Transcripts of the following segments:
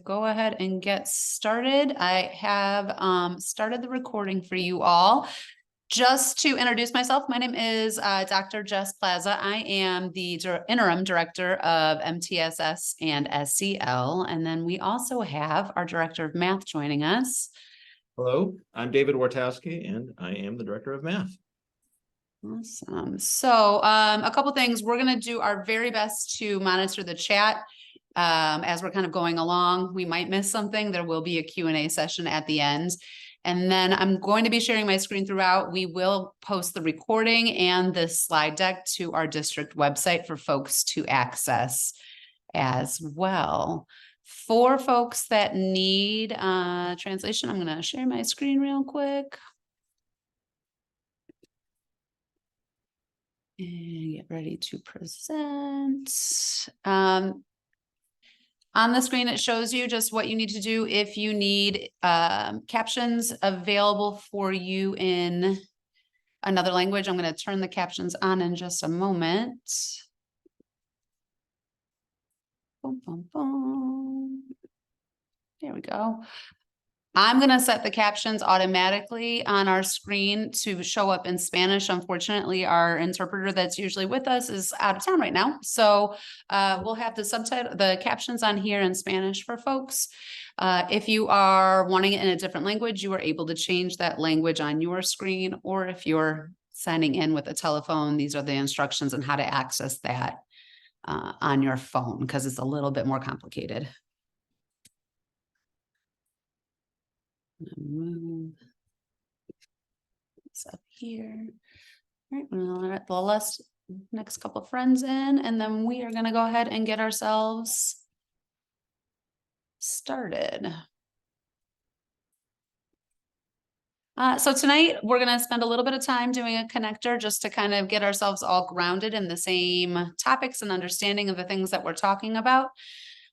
go ahead and get started. I have started the recording for you all. Just to introduce myself, my name is Dr. Jess Plaza. I am the interim director of MTSS and SEL. And then we also have our director of math joining us. Hello, I'm David Wartowski, and I am the director of math. Awesome. So a couple things. We're going to do our very best to monitor the chat as we're kind of going along. We might miss something. There will be a Q&A session at the end. And then I'm going to be sharing my screen throughout. We will post the recording and the slide deck to our district website for folks to access as well. For folks that need translation, I'm going to share my screen real quick. And get ready to present. On the screen, it shows you just what you need to do if you need captions available for you in another language. I'm going to turn the captions on in just a moment. Boom, boom, boom. There we go. I'm going to set the captions automatically on our screen to show up in Spanish. Unfortunately, our interpreter that's usually with us is out of town right now. So we'll have the captions on here in Spanish for folks. If you are wanting it in a different language, you are able to change that language on your screen. Or if you're signing in with a telephone, these are the instructions on how to access that on your phone, because it's a little bit more complicated. Move this up here. All right, we'll let the next couple of friends in, and then we are going to go ahead and get ourselves started. So tonight we're going to spend a little bit of time doing a connector just to kind of get ourselves all grounded in the same topics and understanding of the things that we're talking about.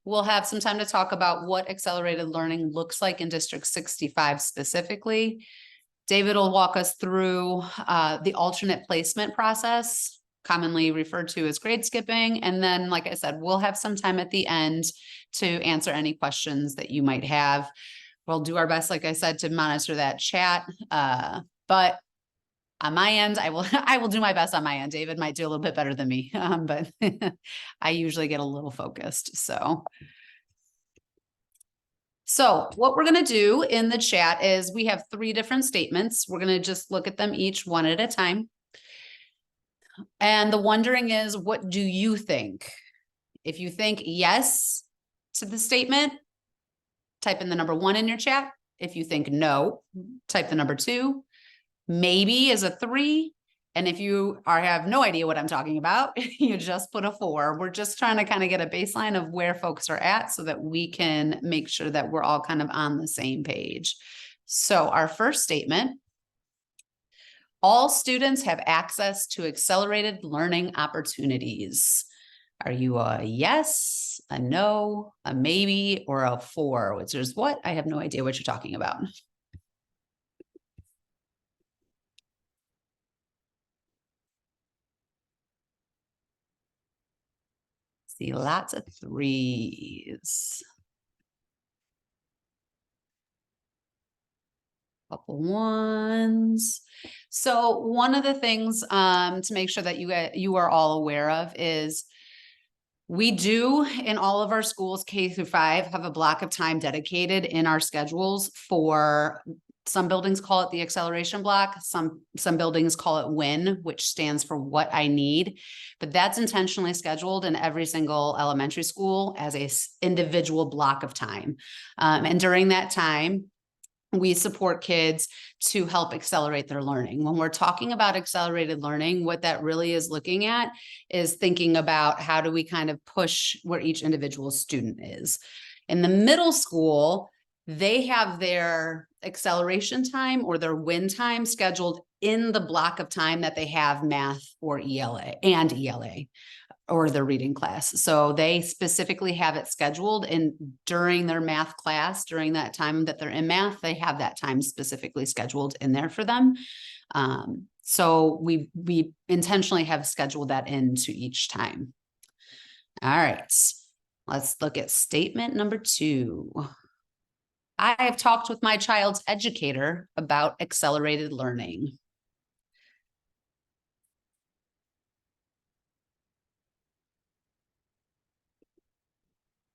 We'll have some time to talk about what accelerated learning looks like in District 65 specifically. David will walk us through the alternate placement process, commonly referred to as grade skipping. And then, like I said, we'll have some time at the end to answer any questions that you might have. We'll do our best, like I said, to monitor that chat. But on my end, I will do my best on my end. David might do a little bit better than me, but I usually get a little focused. So what we're going to do in the chat is we have 3 different statements. We're going to just look at them each one at a time. And the wondering is, what do you think? If you think yes to the statement, type in the number 1 in your chat. If you think no, type the number 2. Maybe is a 3. And if you have no idea what I'm talking about, you just put a 4. We're just trying to kind of get a baseline of where folks are at so that we can make sure that we're all kind of on the same page. So our first statement: all students have access to accelerated learning opportunities. Are you a yes, a no, a maybe, or a 4? Which is what? I have no idea what you're talking about. See lots of 3s. Couple 1s. So one of the things to make sure that you are all aware of is we do in all of our schools K-5 have a block of time dedicated in our schedules for. Some buildings call it the acceleration block. Some buildings call it WIN, which stands for what I need. But that's intentionally scheduled in every single elementary school as a individual block of time. And during that time, we support kids to help accelerate their learning. When we're talking about accelerated learning, what that really is looking at is thinking about how do we kind of push where each individual student is. In the middle school, they have their acceleration time or their WIN time scheduled in the block of time that they have math or ELA or their reading class. So they specifically have it scheduled, and during their math class, during that time that they're in math, they have that time specifically scheduled in there for them. So we intentionally have scheduled that into each time. All right. Let's look at statement number 2. I have talked with my child's educator about accelerated learning.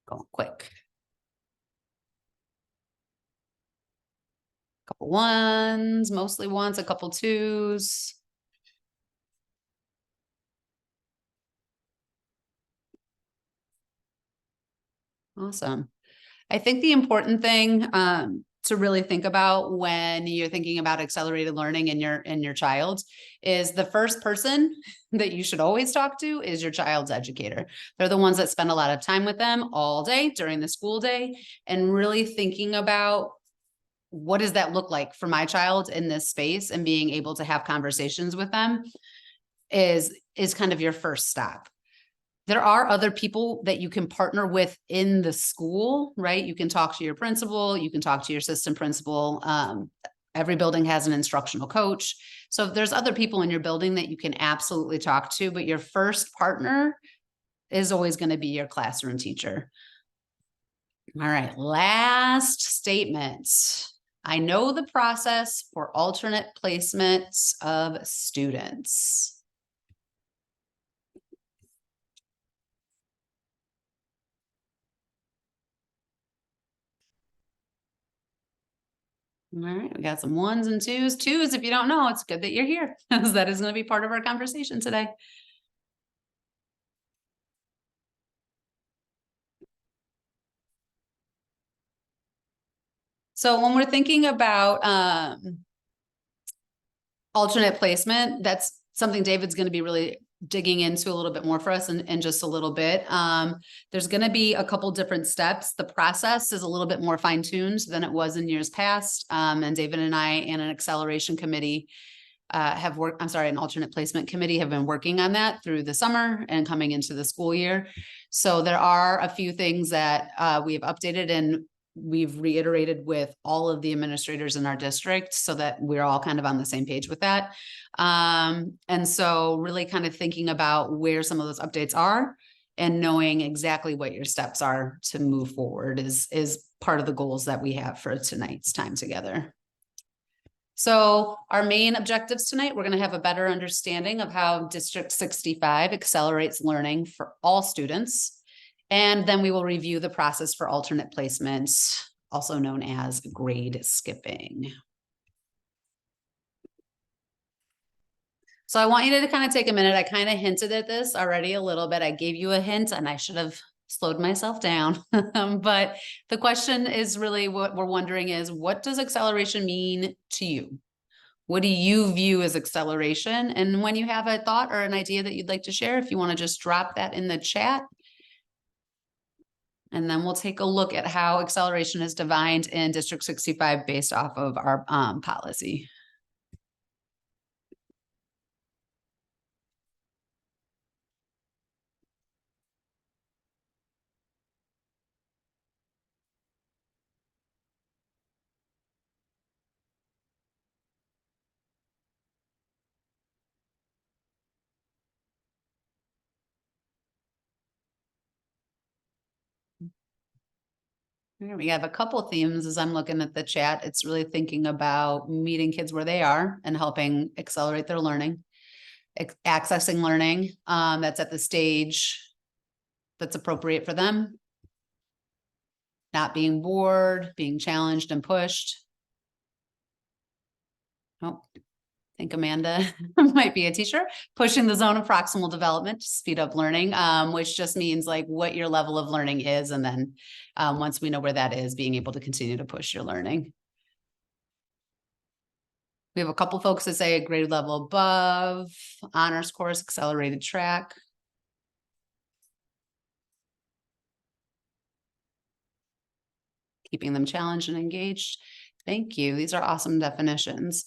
Going quick. Couple ones, mostly ones, a couple twos. Awesome. I think the important thing to really think about when you're thinking about accelerated learning in your child is the first person that you should always talk to is your child's educator. They're the ones that spend a lot of time with them all day during the school day, and really thinking about what does that look like for my child in this space, and being able to have conversations with them is kind of your first stop. There are other people that you can partner with in the school, right? You can talk to your principal, you can talk to your assistant principal. Every building has an instructional coach. So if there's other people in your building that you can absolutely talk to, but your first partner is always going to be your classroom teacher. All right, last statement. I know the process for alternate placements of students. All right, we got some ones and twos. Twos, if you don't know, it's good that you're here, because that is going to be part of our conversation today. So when we're thinking about alternate placement, that's something David's going to be really digging into a little bit more for us in just a little bit. There's going to be a couple different steps. The process is a little bit more fine-tuned than it was in years past. And David and I and an acceleration committee have worked, an alternate placement committee have been working on that through the summer and coming into the school year. So there are a few things that we have updated and we've reiterated with all of the administrators in our district so that we're all kind of on the same page with that. And so really kind of thinking about where some of those updates are and knowing exactly what your steps are to move forward is part of the goals that we have for tonight's time together. So our main objectives tonight, we're going to have a better understanding of how District 65 accelerates learning for all students. And then we will review the process for alternate placements, also known as grade skipping. So I want you to kind of take a minute. I kind of hinted at this already a little bit. I gave you a hint and I should have slowed myself down. But the question is really what we're wondering is, what does acceleration mean to you? What do you view as acceleration? And when you have a thought or an idea that you'd like to share, if you want to just drop that in the chat. And then we'll take a look at how acceleration is defined in District 65 based off of our policy. We have a couple themes as I'm looking at the chat. It's really thinking about meeting kids where they are and helping accelerate their learning, accessing learning that's at the stage that's appropriate for them, not being bored, being challenged and pushed. Oh, I think Amanda might be a teacher. Pushing the zone of proximal development to speed up learning, which just means like what your level of learning is. And then once we know where that is, being able to continue to push your learning. We have a couple folks that say a grade level above, honors course, accelerated track. Keeping them challenged and engaged. Thank you. These are awesome definitions.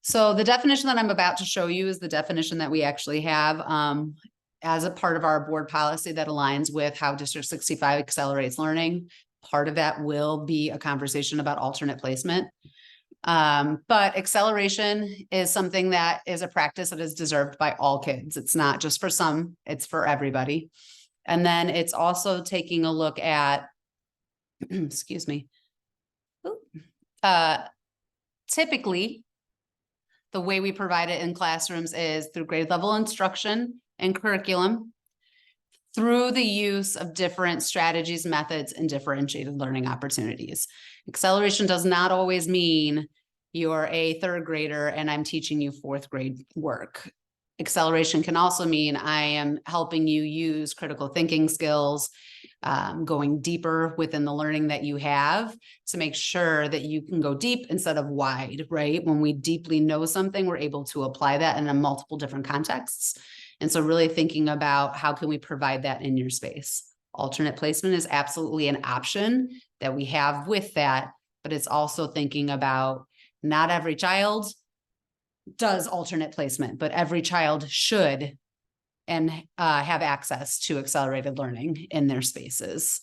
So the definition that I'm about to show you is the definition that we actually have as a part of our board policy that aligns with how District 65 accelerates learning. Part of that will be a conversation about alternate placement. But acceleration is something that is a practice that is deserved by all kids. It's not just for some, it's for everybody. And then it's also taking a look at, excuse me. Typically, the way we provide it in classrooms is through grade level instruction and curriculum, through the use of different strategies, methods, and differentiated learning opportunities. Acceleration does not always mean you're a third grader and I'm teaching you fourth grade work. Acceleration can also mean I am helping you use critical thinking skills, going deeper within the learning that you have to make sure that you can go deep instead of wide, right? When we deeply know something, we're able to apply that in a multiple different contexts. And so really thinking about how can we provide that in your space. Alternate placement is absolutely an option that we have with that, but it's also thinking about not every child does alternate placement, but every child should and have access to accelerated learning in their spaces.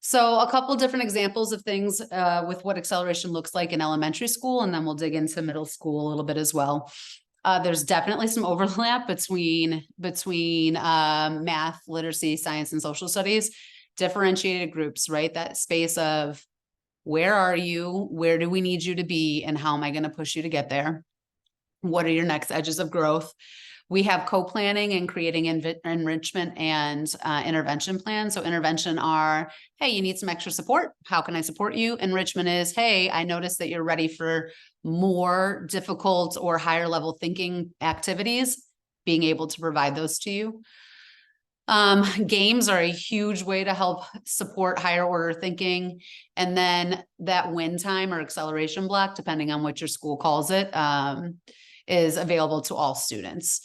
So a couple different examples of things with what acceleration looks like in elementary school, and then we'll dig into middle school a little bit as well. There's definitely some overlap between math, literacy, science, and social studies. Differentiated groups, right? That space of where are you? Where do we need you to be? And how am I going to push you to get there? What are your next edges of growth? We have co-planning and creating enrichment and intervention plans. So intervention are, hey, you need some extra support. How can I support you? Enrichment is, hey, I noticed that you're ready for more difficult or higher level thinking activities, being able to provide those to you. Games are a huge way to help support higher order thinking. And then that win time or acceleration block, depending on what your school calls it, is available to all students.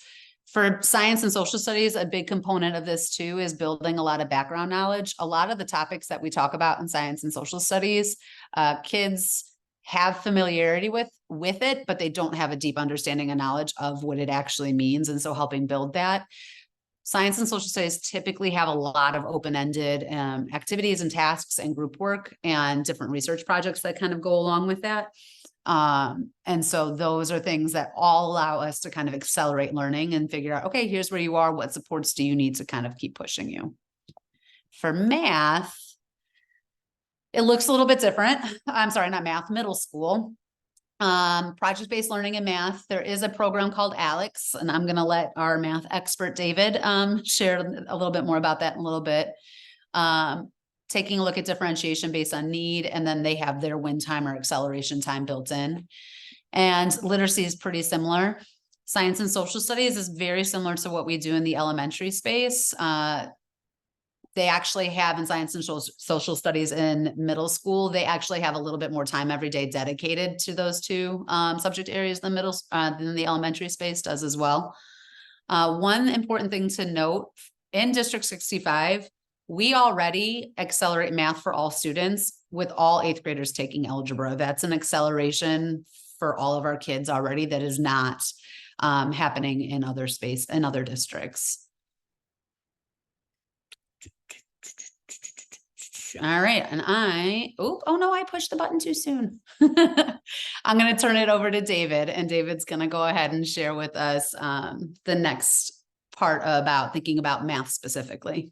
For science and social studies, a big component of this too is building a lot of background knowledge. A lot of the topics that we talk about in science and social studies, kids have familiarity with it, but they don't have a deep understanding and knowledge of what it actually means. And so helping build that. Science and social studies typically have a lot of open-ended activities and tasks and group work and different research projects that kind of go along with that. And so those are things that all allow us to kind of accelerate learning and figure out, okay, here's where you are. What supports do you need to kind of keep pushing you? For math, it looks a little bit different. I'm sorry, not math, middle school. Project-based learning in math. There is a program called ALEX, and I'm going to let our math expert, David, share a little bit more about that in a little bit. Taking a look at differentiation based on need, and then they have their win time or acceleration time built in. And literacy is pretty similar. Science and social studies is very similar to what we do in the elementary space. They actually have in science and social studies in middle school, they actually have a little bit more time every day dedicated to those two subject areas than the elementary space does as well. One important thing to note, in District 65, we already accelerate math for all students with all 8th graders taking algebra. That's an acceleration for all of our kids already that is not happening in other districts. All right. And oh no, I pushed the button too soon. I'm going to turn it over to David, and David's going to go ahead and share with us the next part about thinking about math specifically.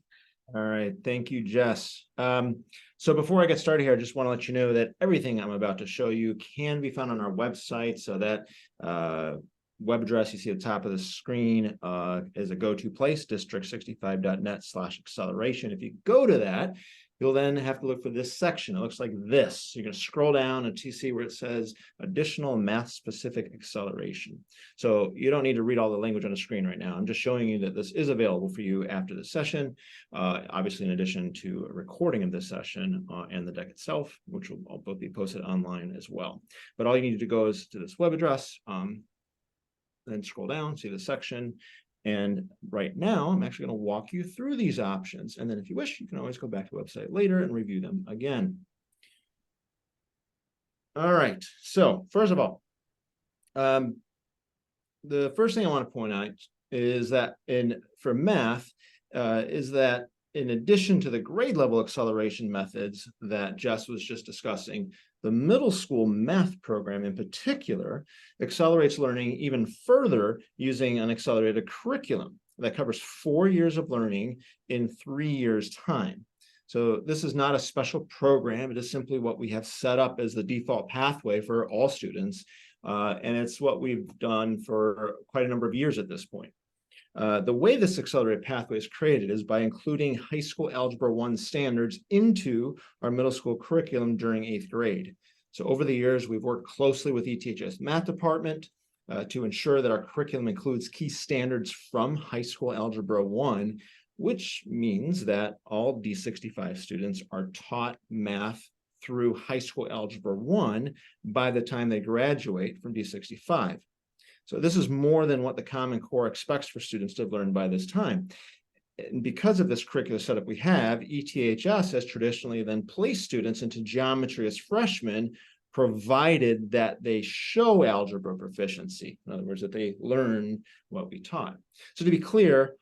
All right. Thank you, Jess. So before I get started here, I just want to let you know that everything I'm about to show you can be found on our website. So that web address you see at the top of the screen is a go-to place, district65.net/acceleration. If you go to that, you'll then have to look for this section. It looks like this. You're going to scroll down and see where it says additional math-specific acceleration. So you don't need to read all the language on the screen right now. I'm just showing you that this is available for you after the session, obviously in addition to a recording of this session and the deck itself, which will both be posted online as well. But all you need to go is to this web address, then scroll down, see the section. And right now, I'm actually going to walk you through these options. And then if you wish, you can always go back to the website later and review them again. All right. So first of all, the first thing I want to point out is that for math, is that in addition to the grade level acceleration methods that Jess was just discussing, the middle school math program in particular accelerates learning even further using an accelerated curriculum that covers 4 years of learning in 3 years' time. So this is not a special program. It is simply what we have set up as the default pathway for all students. And it's what we've done for quite a number of years at this point. The way this accelerated pathway is created is by including high school Algebra 1 standards into our middle school curriculum during 8th grade. So over the years, we've worked closely with ETHS Math Department to ensure that our curriculum includes key standards from high school Algebra 1, which means that all D65 students are taught math through high school Algebra 1 by the time they graduate from D65. So this is more than what the Common Core expects for students to have learned by this time. And because of this curricular setup we have, ETHS has traditionally then placed students into geometry as freshmen, provided that they show algebra proficiency. In other words, that they learn what we taught. So to be clear,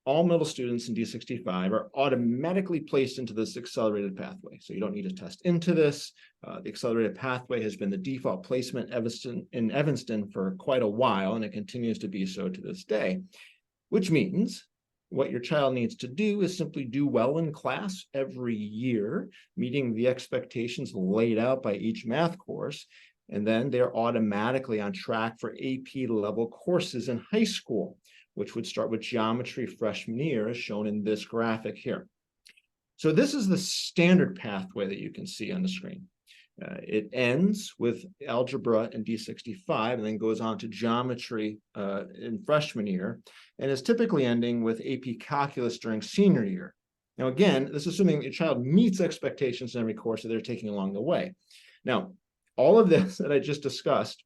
all middle students in D65 are automatically placed into this accelerated pathway. So you don't need to test into this. The accelerated pathway has been the default placement in Evanston for quite a while, and it continues to be so to this day, which means what your child needs to do is simply do well in class every year, meeting the expectations laid out by each math course, and then they're automatically on track for AP level courses in high school, which would start with geometry freshman year, as shown in this graphic here. So this is the standard pathway that you can see on the screen. It ends with algebra in D65 and then goes on to geometry in freshman year, and is typically ending with AP calculus during senior year. Now, again, this is assuming your child meets expectations in every course that they're taking along the way. Now, all of this that I just discussed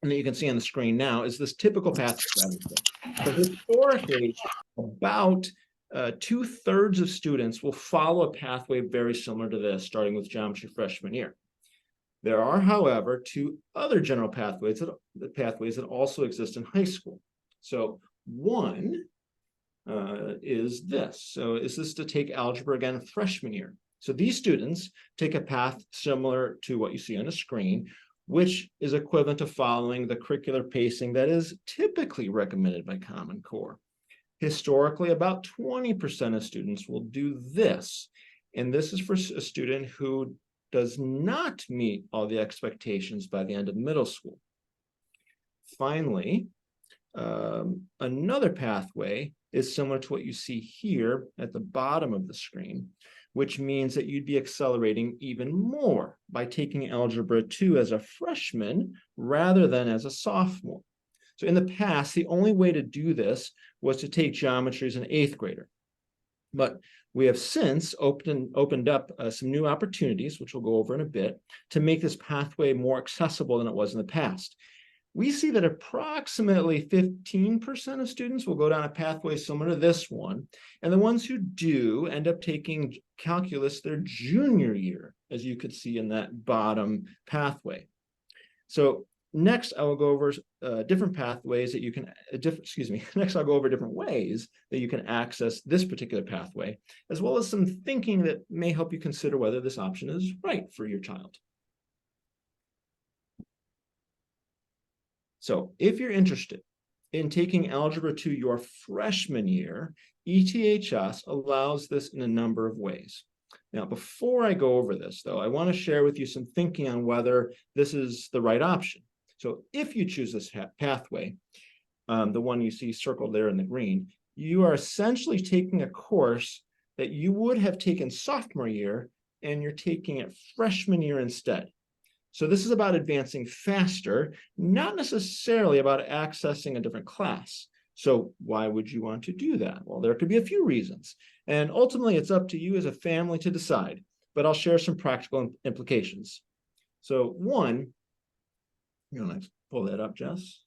and that you can see on the screen now is this typical path strategy. So historically, about 2/3 of students will follow a pathway very similar to this, starting with geometry freshman year. There are, however, 2 other general pathways that also exist in high school. So one is this. So is this to take algebra again freshman year? So these students take a path similar to what you see on the screen, which is equivalent to following the curricular pacing that is typically recommended by Common Core. Historically, about 20% of students will do this. And this is for a student who does not meet all the expectations by the end of middle school. Finally, another pathway is similar to what you see here at the bottom of the screen, which means that you'd be accelerating even more by taking Algebra 2 as a freshman rather than as a sophomore. So in the past, the only way to do this was to take geometry as an 8th grader. But we have since opened up some new opportunities, which we'll go over in a bit, to make this pathway more accessible than it was in the past. We see that approximately 15% of students will go down a pathway similar to this one, and the ones who do end up taking calculus their junior year, as you could see in that bottom pathway. So next, I will go over different pathways that you can, next I'll go over different ways that you can access this particular pathway, as well as some thinking that may help you consider whether this option is right for your child. So if you're interested in taking Algebra 2 your freshman year, ETHS allows this in a number of ways. Now, before I go over this, though, I want to share with you some thinking on whether this is the right option. So if you choose this pathway, the one you see circled there in the green, you are essentially taking a course that you would have taken sophomore year, and you're taking it freshman year instead. So this is about advancing faster, not necessarily about accessing a different class. So why would you want to do that? Well, there could be a few reasons. And ultimately, it's up to you as a family to decide. But I'll share some practical implications. So one, you want to pull that up, Jess?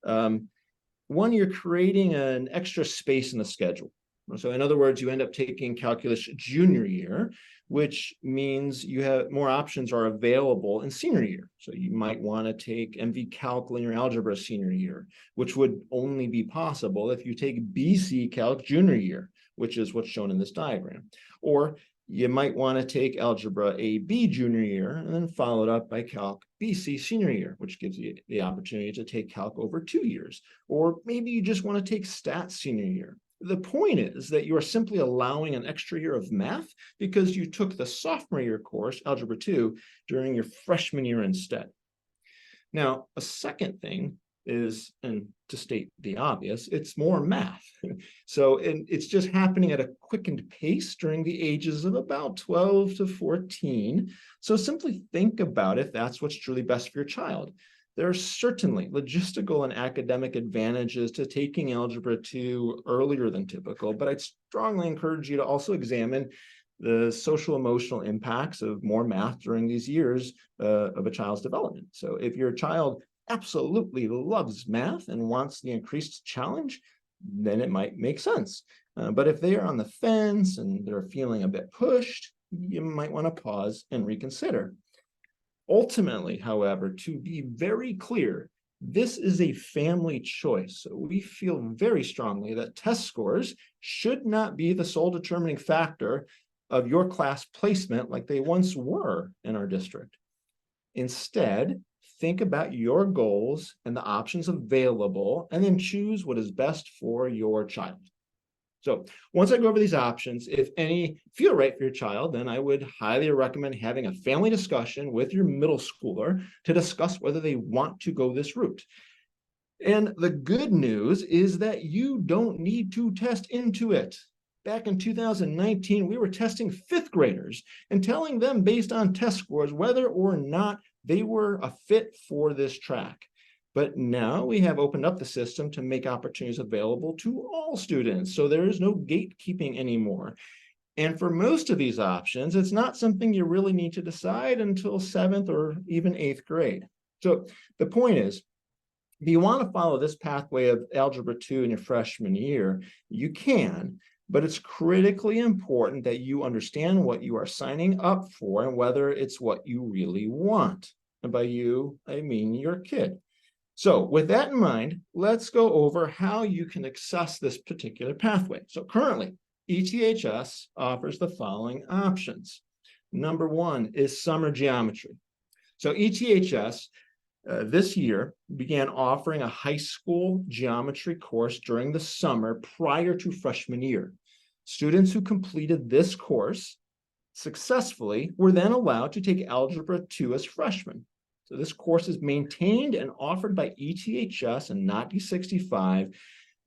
One, you're creating an extra space in the schedule. So in other words, you end up taking calculus junior year, which means you have more options are available in senior year. So you might want to take MV Calc linear algebra senior year, which would only be possible if you take BC Calc junior year, which is what's shown in this diagram. Or you might want to take Algebra AB junior year and then follow it up by Calc BC senior year, which gives you the opportunity to take Calc over 2 years. Or maybe you just want to take Stats senior year. The point is that you are simply allowing an extra year of math because you took the sophomore year course, Algebra 2, during your freshman year instead. Now, a second thing is, and to state the obvious, it's more math. So it's just happening at a quickened pace during the ages of about 12 to 14. So simply think about if that's what's truly best for your child. There are certainly logistical and academic advantages to taking Algebra 2 earlier than typical, but I'd strongly encourage you to also examine the social emotional impacts of more math during these years of a child's development. So if your child absolutely loves math and wants the increased challenge, then it might make sense. But if they are on the fence and they're feeling a bit pushed, you might want to pause and reconsider. Ultimately, however, to be very clear, this is a family choice. So we feel very strongly that test scores should not be the sole determining factor of your class placement like they once were in our district. Instead, think about your goals and the options available, and then choose what is best for your child. So once I go over these options, if any feel right for your child, then I would highly recommend having a family discussion with your middle schooler to discuss whether they want to go this route. And the good news is that you don't need to test into it. Back in 2019, we were testing fifth graders and telling them based on test scores whether or not they were a fit for this track. But now we have opened up the system to make opportunities available to all students. So there is no gatekeeping anymore. And for most of these options, it's not something you really need to decide until 7th or even 8th grade. So the point is, if you want to follow this pathway of Algebra 2 in your freshman year, you can, but it's critically important that you understand what you are signing up for and whether it's what you really want. And by you, I mean your kid. So with that in mind, let's go over how you can access this particular pathway. So currently, ETHS offers the following options. Number 1 is summer geometry. So ETHS this year began offering a high school geometry course during the summer prior to freshman year. Students who completed this course successfully were then allowed to take Algebra 2 as freshmen. So this course is maintained and offered by ETHS and not D65,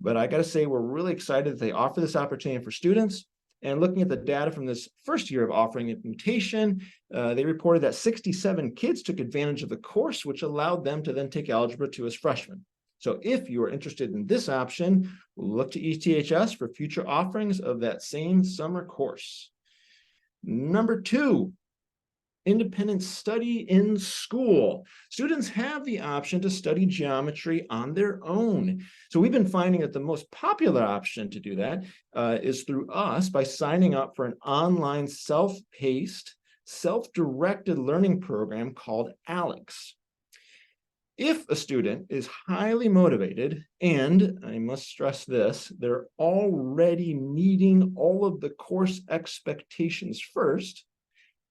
but I got to say we're really excited that they offer this opportunity for students. And looking at the data from this first year of offering implementation, they reported that 67 kids took advantage of the course, which allowed them to then take Algebra 2 as freshmen. So if you are interested in this option, look to ETHS for future offerings of that same summer course. Number 2, independent study in school. Students have the option to study geometry on their own. So we've been finding that the most popular option to do that is through us by signing up for an online self-paced, self-directed learning program called ALEX. If a student is highly motivated, and I must stress this, they're already meeting all of the course expectations first,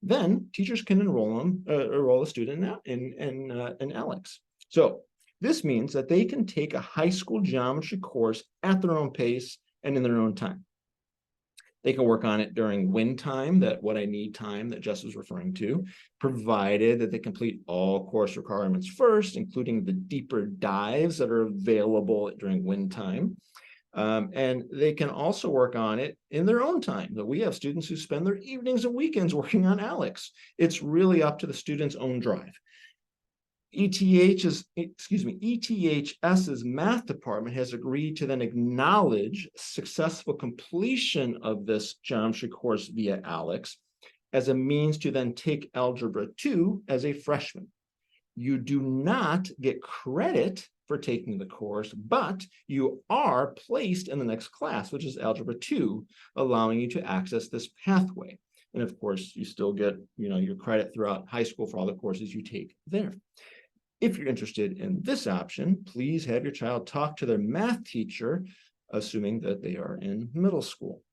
then teachers can enroll a student in ALEX. So this means that they can take a high school geometry course at their own pace and in their own time. They can work on it during win time, that what I need time that Jess was referring to, provided that they complete all course requirements first, including the deeper dives that are available during win time. And they can also work on it in their own time. So we have students who spend their evenings and weekends working on ALEX. It's really up to the student's own drive. ETHS's math department has agreed to then acknowledge successful completion of this geometry course via ALEX as a means to then take Algebra 2 as a freshman. You do not get credit for taking the course, but you are placed in the next class, which is Algebra 2, allowing you to access this pathway. And of course, you still get, your credit throughout high school for all the courses you take there. If you're interested in this option, please have your child talk to their math teacher, assuming that they are in middle school.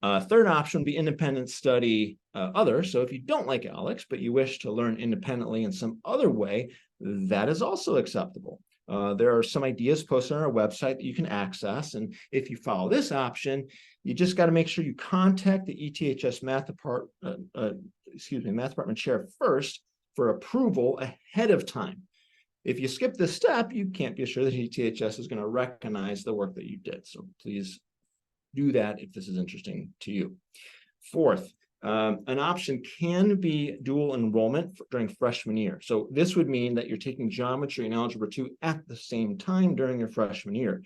Third option would be independent study other. So if you don't like ALEKS, but you wish to learn independently in some other way, that is also acceptable. There are some ideas posted on our website that you can access. And if you follow this option, you just got to make sure you contact the ETHS math department chair first for approval ahead of time. If you skip this step, you can't be sure that ETHS is going to recognize the work that you did. So please do that if this is interesting to you. Fourth, an option can be dual enrollment during freshman year. So this would mean that you're taking geometry and algebra 2 at the same time during your freshman year.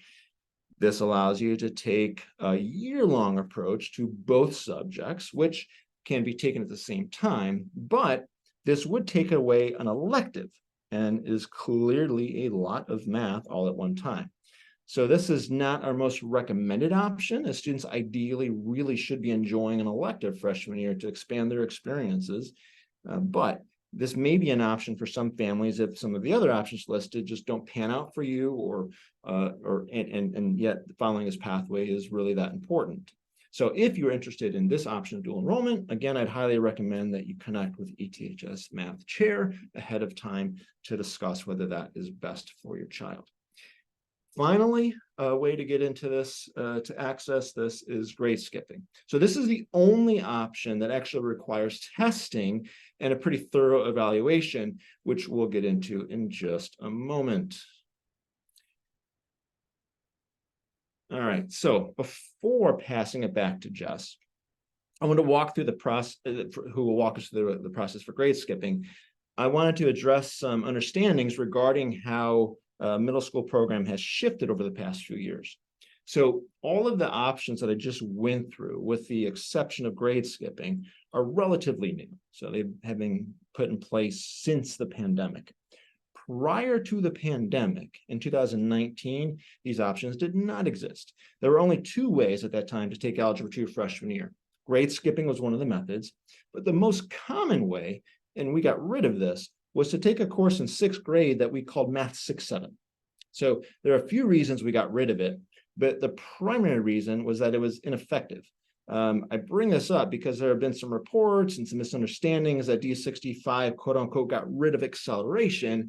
This allows you to take a year-long approach to both subjects, which can be taken at the same time, but this would take away an elective and is clearly a lot of math all at one time. So this is not our most recommended option, as students ideally really should be enjoying an elective freshman year to expand their experiences. But this may be an option for some families if some of the other options listed just don't pan out for you, and yet following this pathway is really that important. So if you're interested in this option of dual enrollment, again, I'd highly recommend that you connect with ETHS math chair ahead of time to discuss whether that is best for your child. Finally, a way to get into this, to access this, is grade skipping. So this is the only option that actually requires testing and a pretty thorough evaluation, which we'll get into in just a moment. All right, so before passing it back to Jess, I want to walk through the process, who will walk us through the process for grade skipping. I wanted to address some understandings regarding how middle school program has shifted over the past few years. So all of the options that I just went through, with the exception of grade skipping, are relatively new. So they have been put in place since the pandemic. Prior to the pandemic, in 2019, these options did not exist. There were only two ways at that time to take Algebra 2 freshman year. Grade skipping was one of the methods, but the most common way, and we got rid of this, was to take a course in 6th grade that we called Math 6-7. So there are a few reasons we got rid of it, but the primary reason was that it was ineffective. I bring this up because there have been some reports and some misunderstandings that D65 quote unquote got rid of acceleration,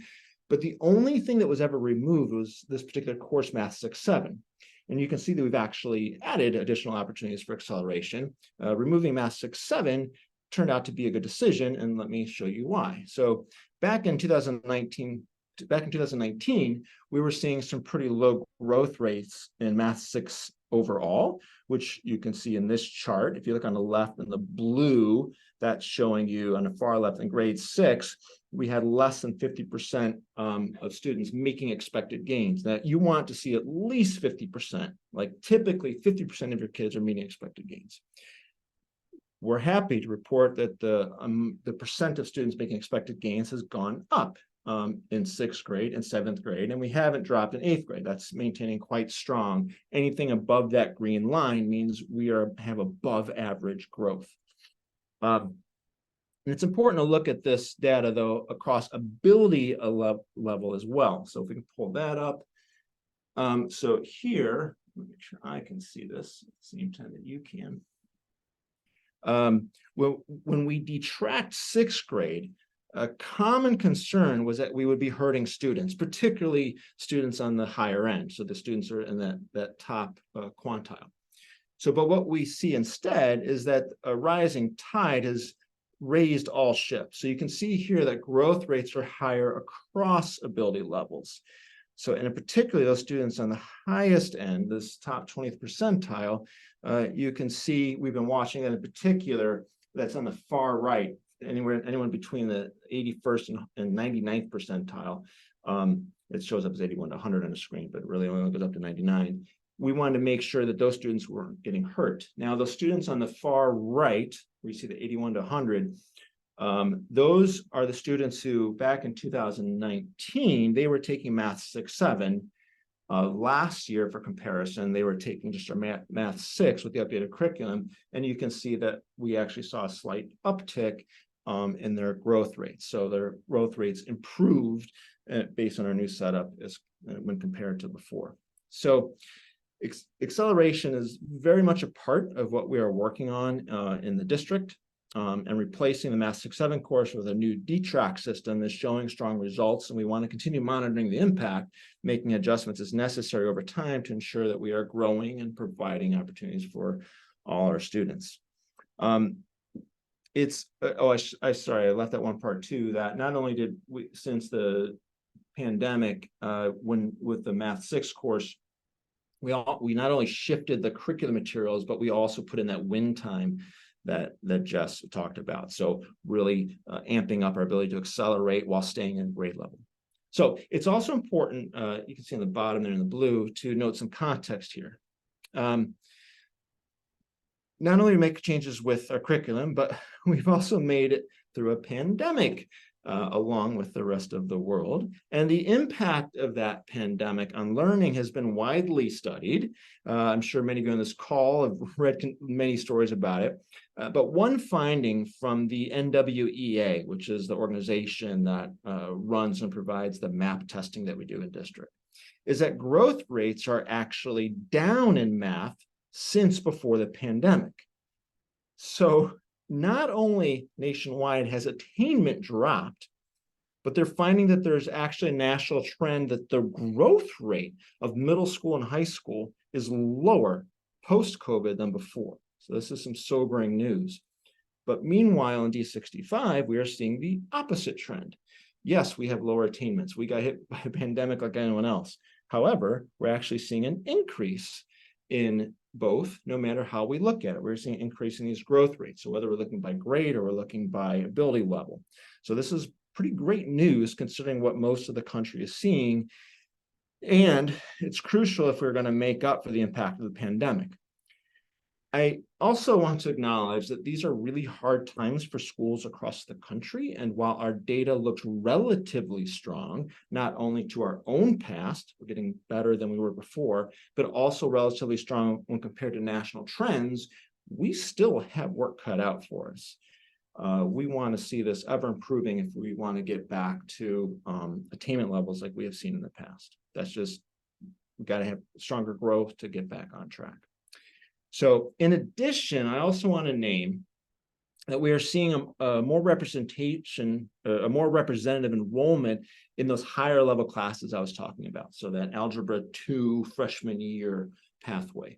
but the only thing that was ever removed was this particular course Math 6-7. And you can see that we've actually added additional opportunities for acceleration. Removing Math 6-7 turned out to be a good decision, and let me show you why. So back in 2019, we were seeing some pretty low growth rates in Math 6 overall, which you can see in this chart. If you look on the left in the blue, that's showing you on the far left in grade 6, we had less than 50% of students making expected gains. Now you want to see at least 50%, like typically 50% of your kids are meeting expected gains. We're happy to report that the percent of students making expected gains has gone up in 6th grade and 7th grade, and we haven't dropped in 8th grade. That's maintaining quite strong. Anything above that green line means we have above average growth. And it's important to look at this data, though, across ability level as well. So if we can pull that up. So here, let me make sure I can see this at the same time that you can. Well, when we detract 6th grade, a common concern was that we would be hurting students, particularly students on the higher end. So the students are in that top quantile. So, but what we see instead is that a rising tide has raised all ships. So you can see here that growth rates are higher across ability levels. So, and in particular, those students on the highest end, this top 20th percentile, you can see we've been watching that in particular, that's on the far right, anyone between the 81st and 99th percentile. It shows up as 81 to 100 on the screen, but really only goes up to 99. We wanted to make sure that those students weren't getting hurt. Now, those students on the far right, where you see the 81 to 100, those are the students who back in 2019, they were taking Math 6-7. Last year, for comparison, they were taking just our Math 6 with the updated curriculum, and you can see that we actually saw a slight uptick in their growth rates. So their growth rates improved based on our new setup when compared to before. So Acceleration is very much a part of what we are working on in the district, and replacing the Math 6-7 course with a new DTRAC system is showing strong results, and we want to continue monitoring the impact, making adjustments as necessary over time to ensure that we are growing and providing opportunities for all our students. Sorry, I left that one part too, that not only did we, since the pandemic, with the Math 6 course, we not only shifted the curriculum materials, but we also put in that win time that Jess talked about. So really amping up our ability to accelerate while staying in grade level. So it's also important, you can see on the bottom there in the blue, to note some context here. Not only make changes with our curriculum, but we've also made it through a pandemic along with the rest of the world. And the impact of that pandemic on learning has been widely studied. I'm sure many of you on this call have read many stories about it. But one finding from the NWEA, which is the organization that runs and provides the MAP testing that we do in district, is that growth rates are actually down in math since before the pandemic. So not only nationwide has attainment dropped, but they're finding that there's actually a national trend that the growth rate of middle school and high school is lower post-COVID than before. So this is some sobering news. But meanwhile, in D65, we are seeing the opposite trend. Yes, we have lower attainments. We got hit by a pandemic like anyone else. However, we're actually seeing an increase in both, no matter how we look at it. We're seeing an increase in these growth rates. So whether we're looking by grade or we're looking by ability level. So this is pretty great news considering what most of the country is seeing. And it's crucial if we're going to make up for the impact of the pandemic. I also want to acknowledge that these are really hard times for schools across the country. And while our data looks relatively strong, not only to our own past, we're getting better than we were before, but also relatively strong when compared to national trends, we still have work cut out for us. We want to see this ever improving if we want to get back to attainment levels like we have seen in the past. That's just, we've got to have stronger growth to get back on track. So in addition, I also want to name that we are seeing a more representation, a more representative enrollment in those higher level classes I was talking about. So that Algebra 2 freshman year pathway.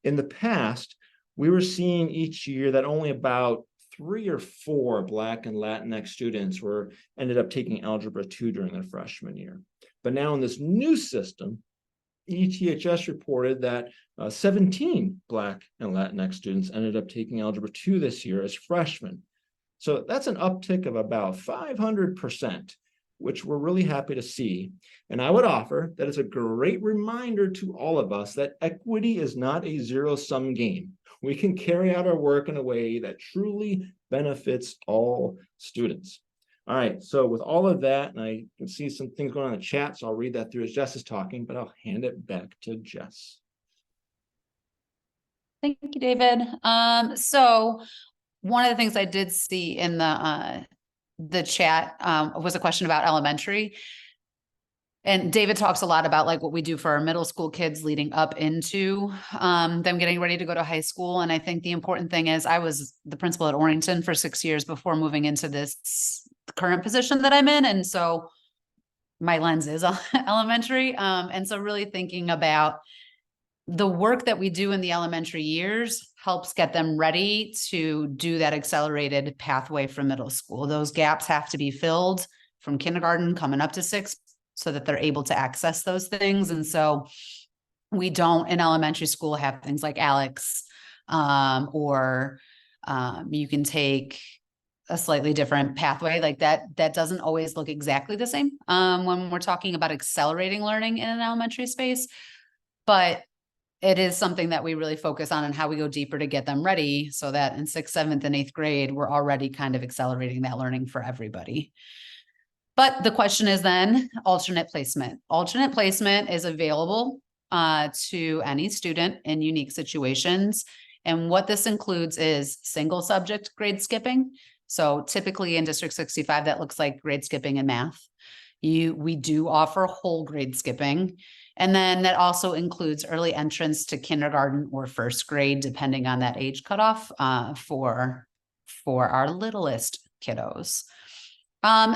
In the past, we were seeing each year that only about 3 or 4 Black and Latinx students ended up taking Algebra 2 during their freshman year. But now in this new system, ETHS reported that 17 Black and Latinx students ended up taking Algebra 2 this year as freshmen. So that's an uptick of about 500%, which we're really happy to see. And I would offer that it's a great reminder to all of us that equity is not a zero-sum game. We can carry out our work in a way that truly benefits all students. All right, so with all of that, and I can see some things going on in the chat, so I'll read that through as Jess is talking, but I'll hand it back to Jess. Thank you, David. So one of the things I did see in the chat was a question about elementary. And David talks a lot about like what we do for our middle school kids leading up into them getting ready to go to high school. And I think the important thing is I was the principal at Orrington for 6 years before moving into this current position that I'm in. And so my lens is on elementary. And so really thinking about the work that we do in the elementary years helps get them ready to do that accelerated pathway for middle school. Those gaps have to be filled from kindergarten coming up to 6th so that they're able to access those things. And so we don't in elementary school have things like ALEKS, or you can take a slightly different pathway like that. That doesn't always look exactly the same when we're talking about accelerating learning in an elementary space, but it is something that we really focus on and how we go deeper to get them ready so that in 6th, 7th, and 8th grade, we're already kind of accelerating that learning for everybody. But the question is then alternate placement. Alternate placement is available to any student in unique situations. And what this includes is single subject grade skipping. So typically in District 65, that looks like grade skipping in math. We do offer whole grade skipping. And then that also includes early entrance to kindergarten or first grade, depending on that age cutoff for our littlest kiddos.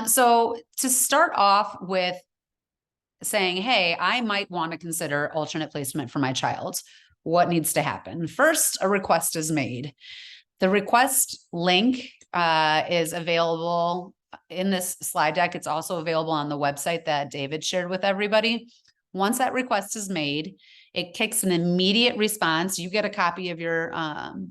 So to start off with saying, hey, I might want to consider alternate placement for my child, what needs to happen? First, a request is made. The request link is available in this slide deck. It's also available on the website that David shared with everybody. Once that request is made, it kicks an immediate response. You get a copy of your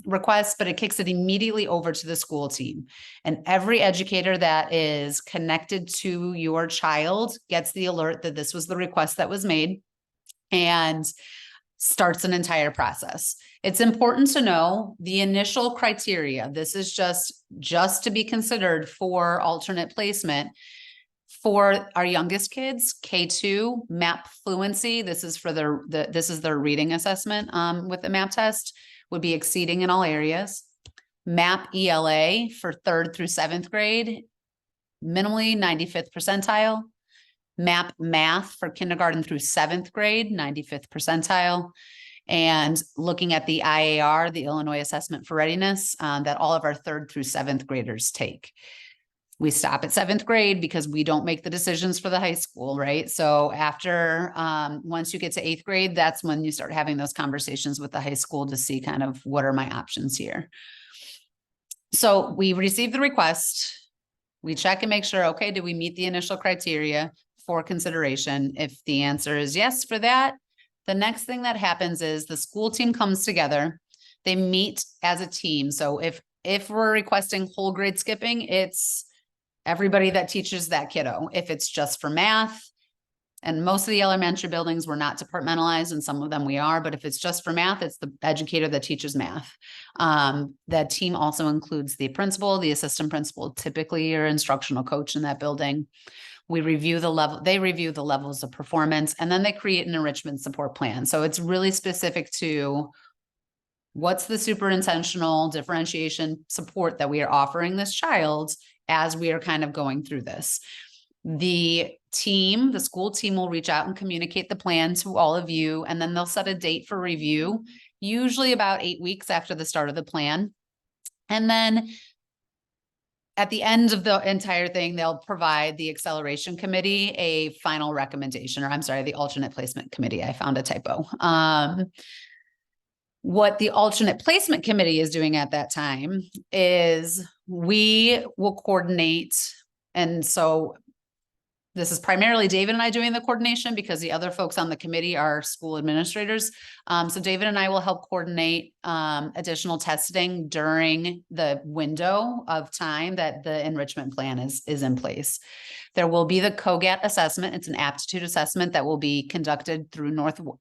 request, but it kicks it immediately over to the school team. And every educator that is connected to your child gets the alert that this was the request that was made and starts an entire process. It's important to know the initial criteria. This is just to be considered for alternate placement. For our youngest kids, K2, MAP fluency, this is for this is their reading assessment with the MAP test, would be exceeding in all areas. MAP ELA for 3rd through 7th grade, minimally 95th percentile. MAP math for kindergarten through 7th grade, 95th percentile. And looking at the IAR, the Illinois Assessment for Readiness, that all of our 3rd through 7th graders take. We stop at 7th grade because we don't make the decisions for the high school, right? So after, once you get to 8th grade, that's when you start having those conversations with the high school to see kind of what are my options here. So we receive the request, we check and make sure, okay, do we meet the initial criteria for consideration? If the answer is yes for that, the next thing that happens is the school team comes together, they meet as a team. So if we're requesting whole grade skipping, it's everybody that teaches that kiddo. If it's just for math, and most of the elementary buildings were not departmentalized, and some of them we are, but if it's just for math, it's the educator that teaches math. That team also includes the principal, the assistant principal, typically your instructional coach in that building. We review the level, they review the levels of performance, and then they create an enrichment support plan. So it's really specific to what's the super intentional differentiation support that we are offering this child as we are kind of going through this. The team, the school team will reach out and communicate the plan to all of you, and then they'll set a date for review, usually about 8 weeks after the start of the plan. And then at the end of the entire thing, they'll provide the acceleration committee a final recommendation, or I'm sorry, the alternate placement committee. I found a typo. What the alternate placement committee is doing at that time is we will coordinate. And so this is primarily David and I doing the coordination because the other folks on the committee are school administrators. So David and I will help coordinate additional testing during the window of time that the enrichment plan is in place. There will be the COGAT assessment. It's an aptitude assessment that will be conducted through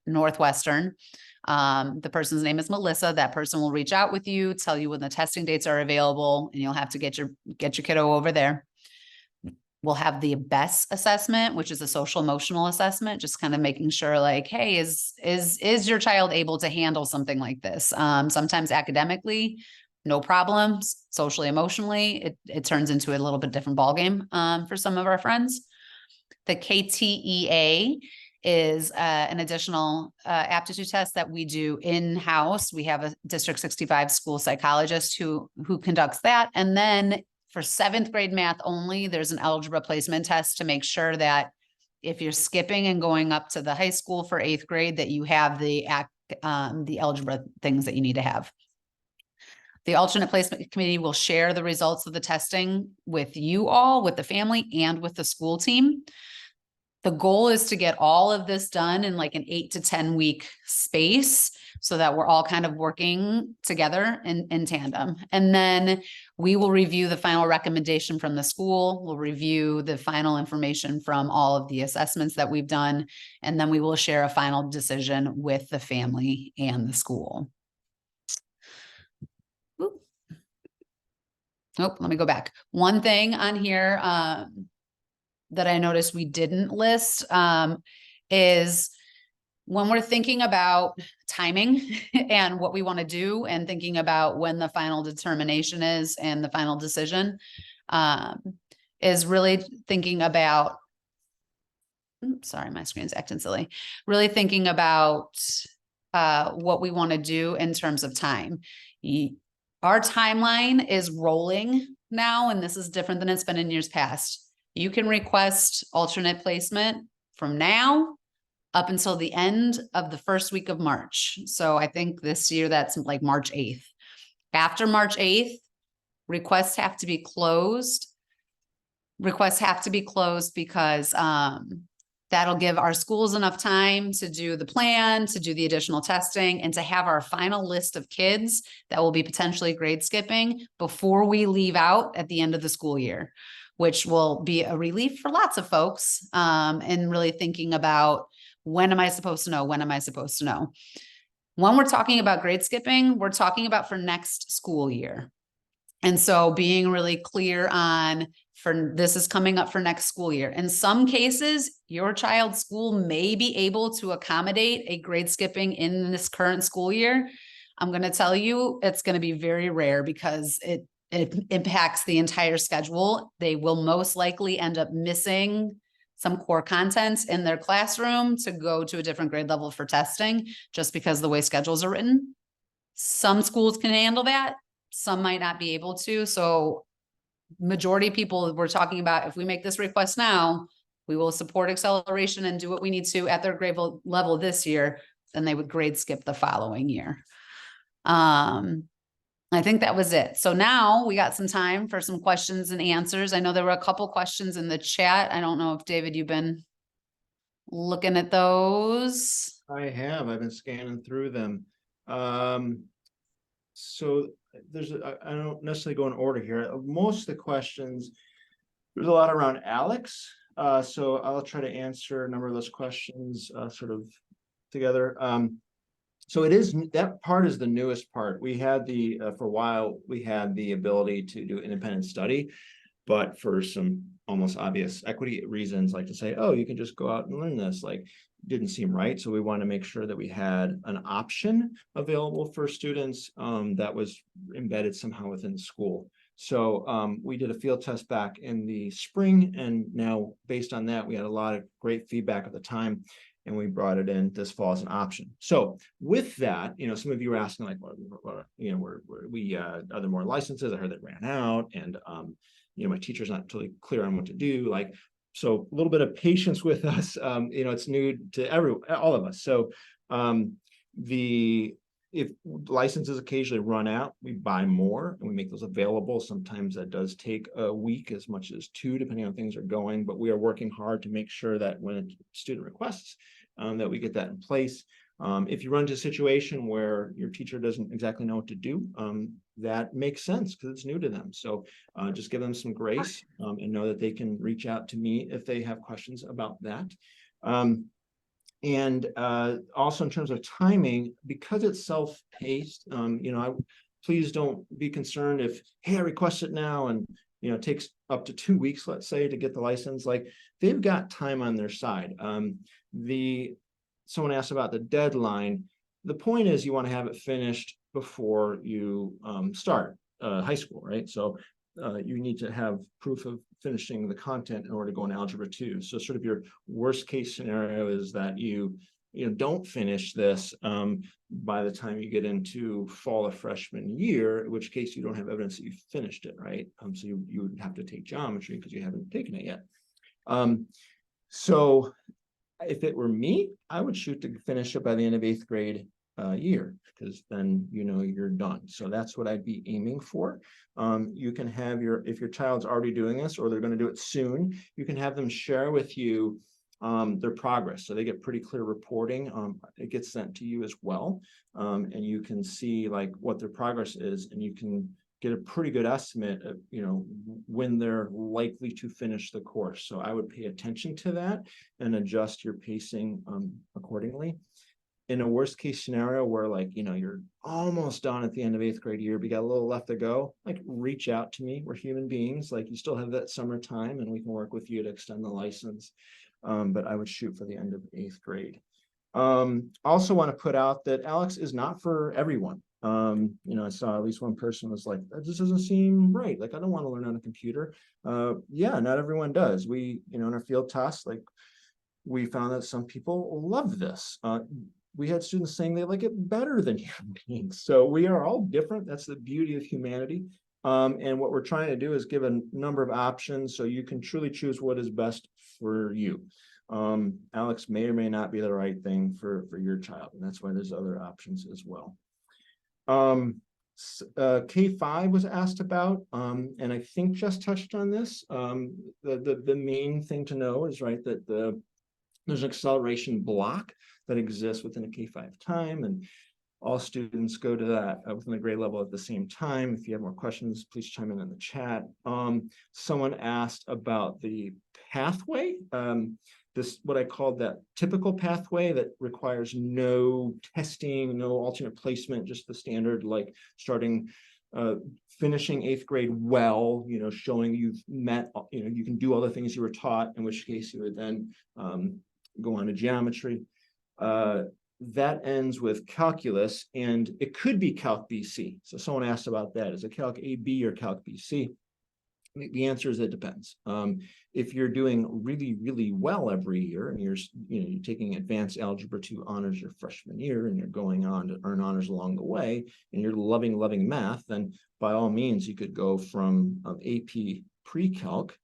Northwestern. The person's name is Melissa. That person will reach out with you, tell you when the testing dates are available, and you'll have to get your kiddo over there. We'll have the BESS assessment, which is a social emotional assessment, just kind of making sure like, hey, is your child able to handle something like this? Sometimes academically, no problems. Socially, emotionally, it turns into a little bit different ballgame for some of our friends. The KTEA is an additional aptitude test that we do in-house. We have a District 65 school psychologist who conducts that. And then for 7th grade math only, there's an algebra placement test to make sure that if you're skipping and going up to the high school for 8th grade, that you have the algebra things that you need to have. The alternate placement committee will share the results of the testing with you all, with the family, and with the school team. The goal is to get all of this done in like an 8 to 10 week space so that we're all kind of working together in tandem. And then we will review the final recommendation from the school. We'll review the final information from all of the assessments that we've done. And then we will share a final decision with the family and the school. Oop. Oh, let me go back. One thing on here, that I noticed we didn't list is when we're thinking about timing and what we want to do and thinking about when the final determination is and the final decision is really thinking about sorry, my screen's acting silly. Really thinking about what we want to do in terms of time. Our timeline is rolling now, and this is different than it's been in years past. You can request alternate placement from now up until the end of the first week of March. So I think this year that's like March 8th. After March 8th, requests have to be closed. Requests have to be closed because that'll give our schools enough time to do the plan, to do the additional testing, and to have our final list of kids that will be potentially grade skipping before we leave out at the end of the school year, which will be a relief for lots of folks, and really thinking about, when am I supposed to know? When am I supposed to know? When we're talking about grade skipping, we're talking about for next school year. And so being really clear on, for this is coming up for next school year. In some cases, your child's school may be able to accommodate a grade skipping in this current school year. I'm going to tell you, it's going to be very rare because it impacts the entire schedule. They will most likely end up missing some core content in their classroom to go to a different grade level for testing, just because the way schedules are written. Some schools can handle that. Some might not be able to. So majority of people we're talking about, if we make this request now, we will support acceleration and do what we need to at their grade level this year, then they would grade skip the following year. I think that was it. So now we got some time for some questions and answers. I know there were a couple questions in the chat. I don't know if David, you've been looking at those. I've been scanning through them. So there's, I don't necessarily go in order here. Most of the questions, there's a lot around Alex. So I'll try to answer a number of those questions sort of together. So it is, that part is the newest part. We had for a while, we had the ability to do independent study, but for some almost obvious equity reasons, like to say, oh, you can just go out and learn this, like, didn't seem right. So we want to make sure that we had an option available for students that was embedded somehow within the school. So we did a field test back in the spring, and now based on that, we had a lot of great feedback at the time, and we brought it in this fall as an option. So with that, some of you were asking, like, are there more licenses? I heard that ran out, and my teacher's not totally clear on what to do. Like, so a little bit of patience with us. It's new to all of us. So if licenses occasionally run out, we buy more and we make those available. Sometimes that does take a week, as much as 2, depending on how things are going. But we are working hard to make sure that when a student requests, that we get that in place. If you run into a situation where your teacher doesn't exactly know what to do, that makes sense because it's new to them. So just give them some grace and know that they can reach out to me if they have questions about that. And also in terms of timing, because it's self-paced, please don't be concerned if, hey, I request it now, and it takes up to 2 weeks, let's say, to get the license. Like, they've got time on their side. Someone asked about the deadline. The point is, you want to have it finished before you start high school, right? So you need to have proof of finishing the content in order to go in Algebra 2. So sort of your worst case scenario is that you don't finish this by the time you get into fall of freshman year, in which case you don't have evidence that you finished it, right? So you would have to take geometry because you haven't taken it yet. So if it were me, I would shoot to finish it by the end of 8th grade year, because then you're done. So that's what I'd be aiming for. You can have if your child's already doing this, or they're going to do it soon, you can have them share with you their progress. So they get pretty clear reporting. It gets sent to you as well. And you can see like what their progress is, and you can get a pretty good estimate of, when they're likely to finish the course. So I would pay attention to that and adjust your pacing accordingly. In a worst case scenario where, like, you're almost done at the end of 8th grade year, but you got a little left to go, like, reach out to me. We're human beings. Like, you still have that summertime and we can work with you to extend the license. But I would shoot for the end of 8th grade. Also want to put out that Alex is not for everyone. I saw at least one person was like, that just doesn't seem right. Like, I don't want to learn on a computer. Yeah, not everyone does. We, in our field tests, like, we found that some people love this. We had students saying they like it better than human beings. So we are all different. That's the beauty of humanity. And what we're trying to do is give a number of options so you can truly choose what is best for you. Alex may or may not be the right thing for your child, and that's why there's other options as well. K5 was asked about, and I think just touched on this. The main thing to know is, right, that there's an acceleration block that exists within a K5 time, and all students go to that within the grade level at the same time. If you have more questions, please chime in the chat. Someone asked about the pathway. This, what I called that typical pathway that requires no testing, no alternate placement, just the standard, like starting, finishing 8th grade well, you know, showing you've met, you know, you can do all the things you were taught, in which case you would then go on to geometry. That ends with calculus, and it could be Calc BC. So someone asked about that. Is it Calc AB or Calc BC? The answer is it depends. If you're doing really, really well every year, and you're taking advanced algebra 2 honors your freshman year, and you're going on to earn honors along the way, and you're loving math, then by all means you could go from AP pre-calc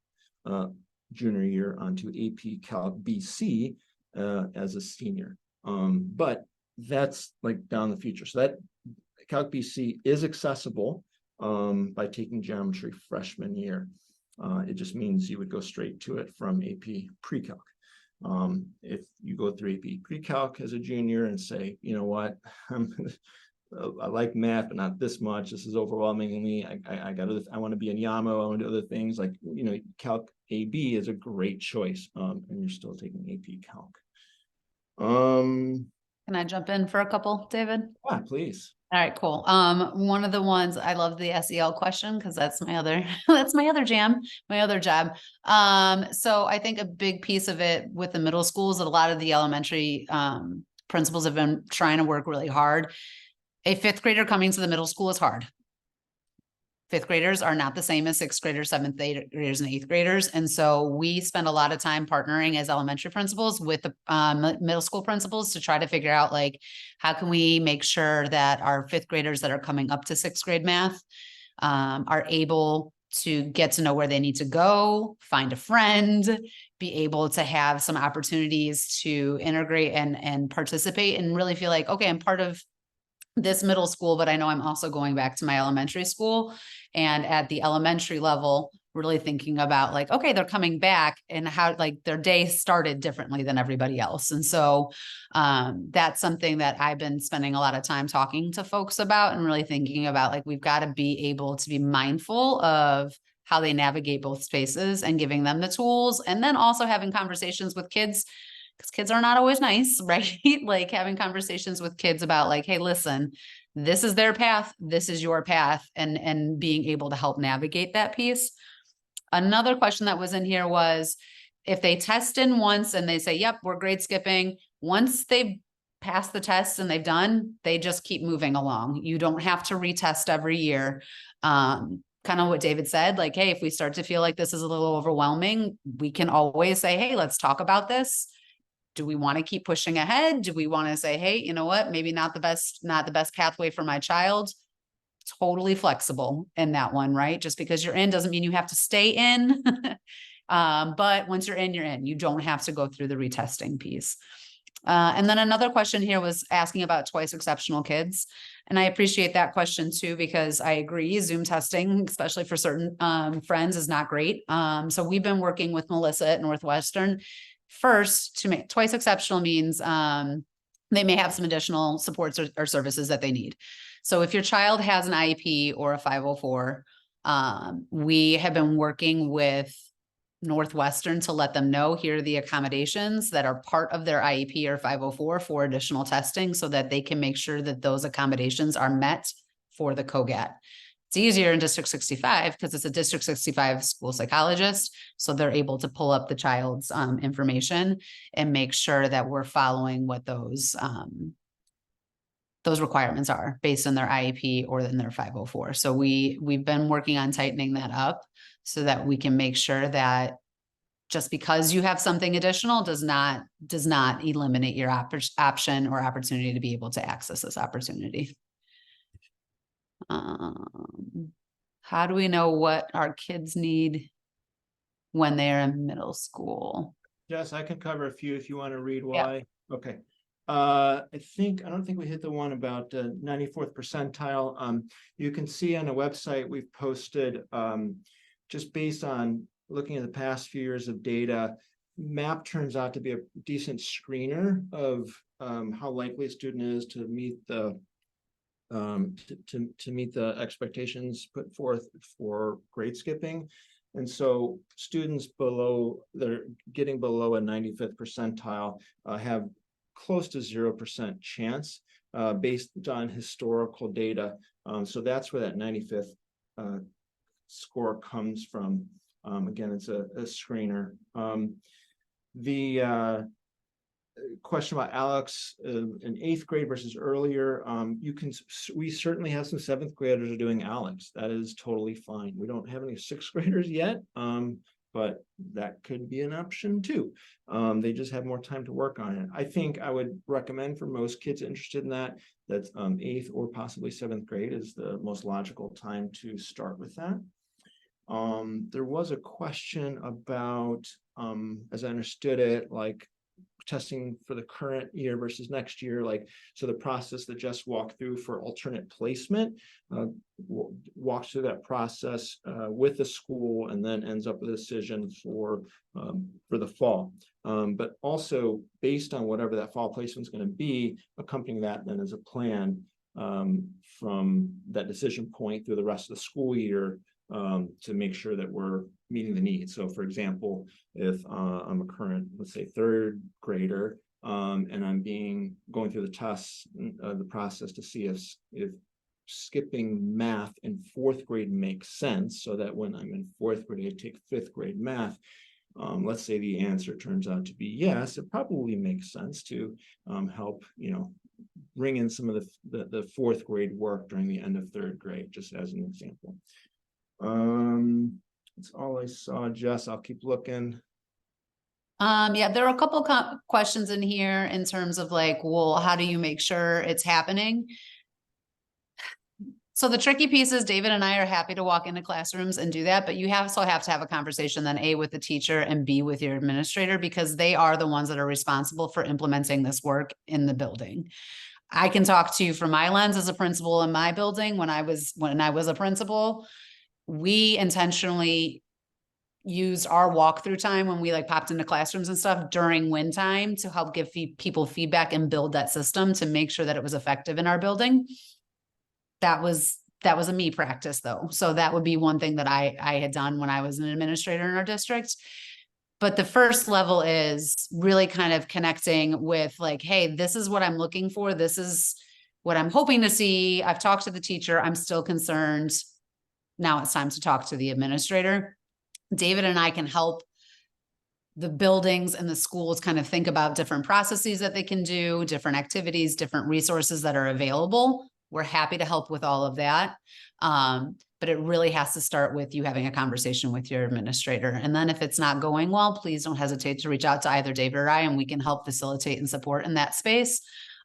junior year onto AP Calc BC as a senior. But that's like down the future. So that Calc BC is accessible by taking geometry freshman year. It just means you would go straight to it from AP pre-calc. If you go through AP pre-calc as a junior and say, you know what, I like math, but not this much. This is overwhelming me. I want to be in YAMO. I want to do other things. Like, you know, Calc AB is a great choice, and you're still taking AP Calc. Can I jump in for a couple, David? Yeah, please. All right, cool. One of the ones I love the SEL question because that's my other that's my other jam, my other job. So I think a big piece of it with the middle schools that a lot of the elementary principals have been trying to work really hard. A 5th grader coming to the middle school is hard. 5th graders are not the same as 6th graders, 7th graders, and 8th graders. And so we spend a lot of time partnering as elementary principals with the middle school principals to try to figure out, like, how can we make sure that our 5th graders that are coming up to 6th grade math are able to get to know where they need to go, find a friend, be able to have some opportunities to integrate and participate and really feel like, okay, I'm part of this middle school, but I know I'm also going back to my elementary school. And at the elementary level, really thinking about, like, okay, they're coming back and how, like, their day started differently than everybody else. And so that's something that I've been spending a lot of time talking to folks about and really thinking about, like, we've got to be able to be mindful of how they navigate both spaces and giving them the tools, and then also having conversations with kids, because kids are not always nice, right? Like having conversations with kids about, like, hey, listen, this is their path, this is your path, and being able to help navigate that piece. Another question that was in here was, if they test in once and they say, yep, we're grade skipping, once they've passed the test and they've done, they just keep moving along. You don't have to retest every year. Kind of what David said, like, hey, if we start to feel like this is a little overwhelming, we can always say, hey, let's talk about this. Do we want to keep pushing ahead? Do we want to say, hey, you know what, maybe not the best pathway for my child? Totally flexible in that one, right? Just because you're in doesn't mean you have to stay in. But once you're in, you don't have to go through the retesting piece. And then another question here was asking about twice exceptional kids. And I appreciate that question too, because I agree, Zoom testing, especially for certain friends, is not great. So we've been working with Melissa at Northwestern. First, to make twice exceptional means they may have some additional supports or services that they need. So if your child has an IEP or a 504, we have been working with Northwestern to let them know, here are the accommodations that are part of their IEP or 504 for additional testing, so that they can make sure that those accommodations are met for the COGAT. It's easier in District 65 because it's a District 65 school psychologist. So they're able to pull up the child's information and make sure that we're following what those requirements are based on their IEP or in their 504. So we've been working on tightening that up so that we can make sure that just because you have something additional does not eliminate your option or opportunity to be able to access this opportunity. How do we know what our kids need when they're in middle school? Yes, I can cover a few if you want to read Yeah. why. Okay. I don't think we hit the one about 94th percentile. You can see on the website we've posted just based on looking at the past few years of data, MAP turns out to be a decent screener of how likely a student is to meet the to meet the expectations put forth for grade skipping. And so students below, they're getting below a 95th percentile have close to 0% chance based on historical data. So that's where that 95th score comes from. Again, it's a screener. The question about Alex in 8th grade versus earlier, we certainly have some 7th graders are doing Alex. That is totally fine. We don't have any 6th graders yet, but that could be an option too. They just have more time to work on it. I think I would recommend for most kids interested in that 8th or possibly 7th grade is the most logical time to start with that. There was a question about, as I understood it, like testing for the current year versus next year, like, so the process that Jess walked through for alternate placement walks through that process with the school and then ends up with a decision for the fall. But also based on whatever that fall placement is going to be, accompanying that then is a plan from that decision point through the rest of the school year to make sure that we're meeting the needs. So for example, if I'm a current, let's say 3rd grader, and I'm going through the tests, the process to see if skipping math in 4th grade makes sense, so that when I'm in 4th grade, I take 5th grade math. Let's say the answer turns out to be yes, it probably makes sense to help, bring in some of the 4th grade work during the end of 3rd grade, just as an example. That's all I saw, Jess. I'll keep looking. Yeah, there are a couple questions in here in terms of like, well, how do you make sure it's happening? So the tricky piece is David and I are happy to walk into classrooms and do that, but you also have to have a conversation then A, with the teacher and B, with your administrator, because they are the ones that are responsible for implementing this work in the building. I can talk to you from my lens as a principal in my building. When I was a principal, we intentionally used our walkthrough time when we like popped into classrooms and stuff during win time to help give people feedback and build that system to make sure that it was effective in our building. That was a me practice though. So that would be one thing that I had done when I was an administrator in our district. But the first level is really kind of connecting with like, hey, this is what I'm looking for. This is what I'm hoping to see. I've talked to the teacher. I'm still concerned. Now it's time to talk to the administrator. David and I can help the buildings and the schools kind of think about different processes that they can do, different activities, different resources that are available. We're happy to help with all of that. But it really has to start with you having a conversation with your administrator. And then if it's not going well, please don't hesitate to reach out to either David or I, and we can help facilitate and support in that space.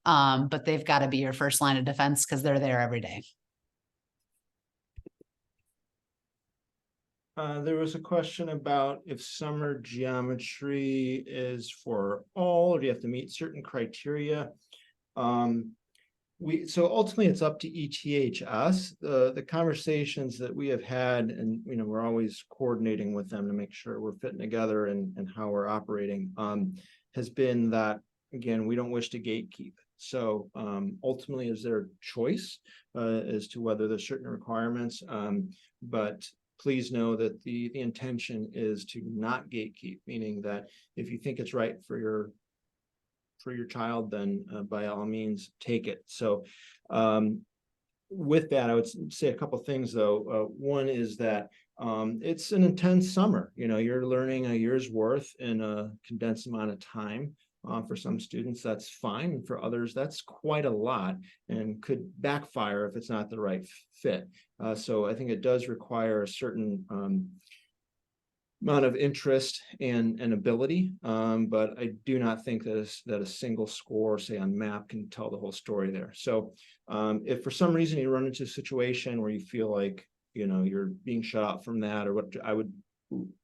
But they've got to be your first line of defense because they're there every day. There was a question about if summer geometry is for all, or do you have to meet certain criteria? So ultimately it's up to ETHS. The conversations that we have had, and we're always coordinating with them to make sure we're fitting together and how we're operating, has been that, again, we don't wish to gatekeep. So ultimately is their choice as to whether there's certain requirements, but please know that the intention is to not gatekeep, meaning that if you think it's right for your child, then by all means take it. So with that, I would say a couple of things though. One is that it's an intense summer. You're learning a year's worth in a condensed amount of time. For some students, that's fine. And for others, that's quite a lot and could backfire if it's not the right fit. So I think it does require a certain amount of interest and ability. But I do not think that a single score, say on map, can tell the whole story there. So if for some reason you run into a situation where you feel like, you know, you're being shut out from that, or what, I would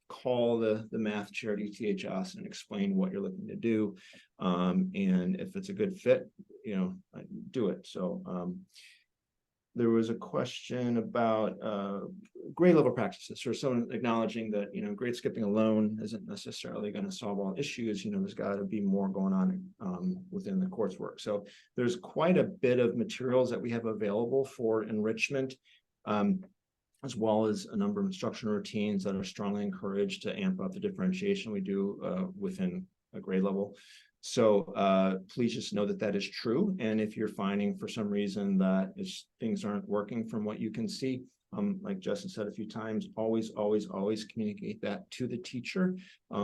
call the math chair at ETHS and explain what you're looking to do. And if it's a good fit, you know, do it. So there was a question about grade level practices, or someone acknowledging that, you know, grade skipping alone isn't necessarily going to solve all issues. You know, there's got to be more going on within the coursework. So there's quite a bit of materials that we have available for enrichment, as well as a number of instructional routines that are strongly encouraged to amp up the differentiation we do within a grade level. So please just know that that is true. And if you're finding for some reason that things aren't working from what you can see, like Justin said a few times, always communicate that to the teacher. You